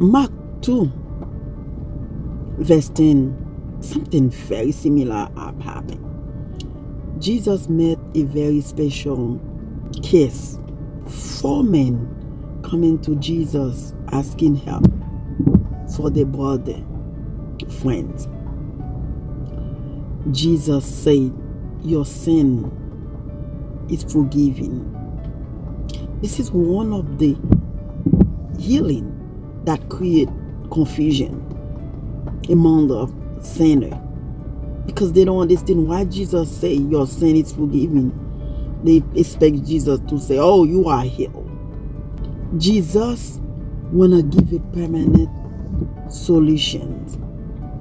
Mark 2, verse 10, something very similar happened. Jesus met a very special case. 4 men coming to Jesus asking help for their brother, friends. Jesus said, your sin is forgiven. This is one of the healing that create confusion among the sinner, because they don't understand why Jesus say your sin is forgiven. They expect Jesus to say, oh, you are healed. Jesus wanna give a permanent solutions.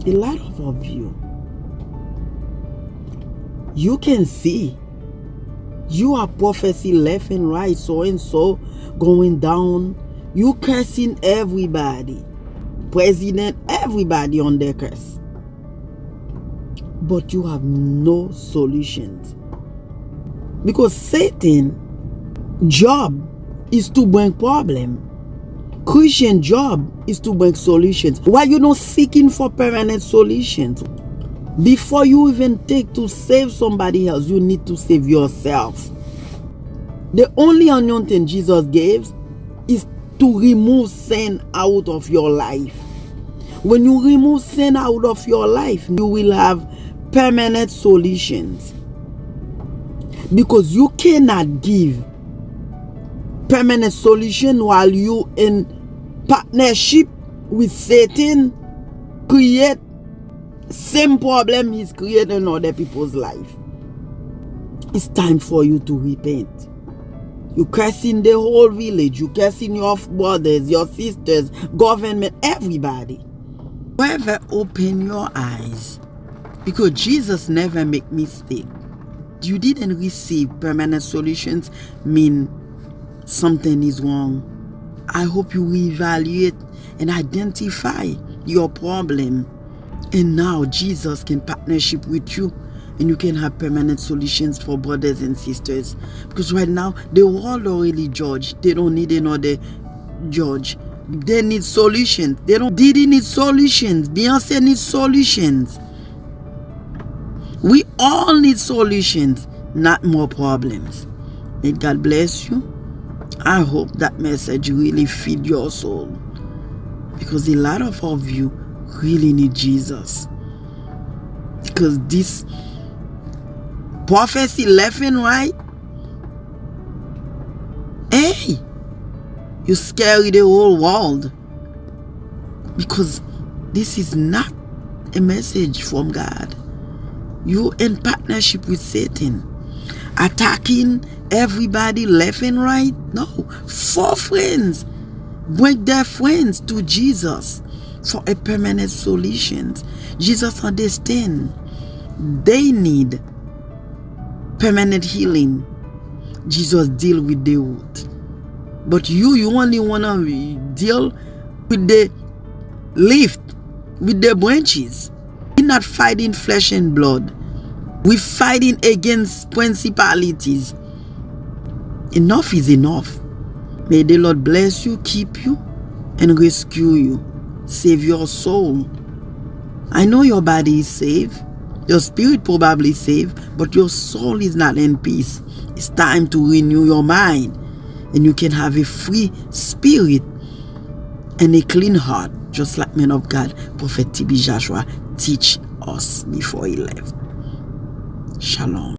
A lot of you can see you are prophecy left and right, so and so going down. You cursing everybody, president, everybody on their curse, but you have no solutions, because Satan job is to bring problem. Christian job is to bring solutions. Why you not seeking for permanent solutions? Before you even take to save somebody else, you need to save yourself. The only anointing Jesus gave is to remove sin out of your life. When you remove sin out of your life, you will have permanent solutions. Because you cannot give permanent solution while you in partnership with Satan, create same problem he's creating in other people's life. It's time for you to repent. You cursing the whole village, you cursing your brothers, your sisters, government, everybody. Whoever open your eyes, because Jesus never make mistake. You didn't receive permanent solutions mean something is wrong. I hope you reevaluate and identify your problem. And now Jesus can partnership with you, and you can have permanent solutions for brothers and sisters. Because right now, the world already judge. They don't need another judge. They need solutions. Diddy need solutions. Beyonce needs solutions. We all need solutions, not more problems. May God bless you. I hope that message really feed your soul, because a lot of you really need Jesus. Because this prophecy left and right, hey, you scare the whole world, because this is not a message from God. You in partnership with Satan, attacking everybody left and right. No, 4 friends bring their friends to Jesus for a permanent solution. Jesus understands they need permanent healing. Jesus deal with the root, but you only want to deal with the leaf, with the branches. We're not fighting flesh and blood. We're fighting against principalities. Enough is enough. May the Lord bless you, keep you, and rescue you. Save your soul. I know your body is saved. Your spirit probably saved, but your soul is not in peace. It's time to renew your mind, and you can have a free spirit and a clean heart, just like man of God, Prophet TB Joshua, teach us before he left. Shalom.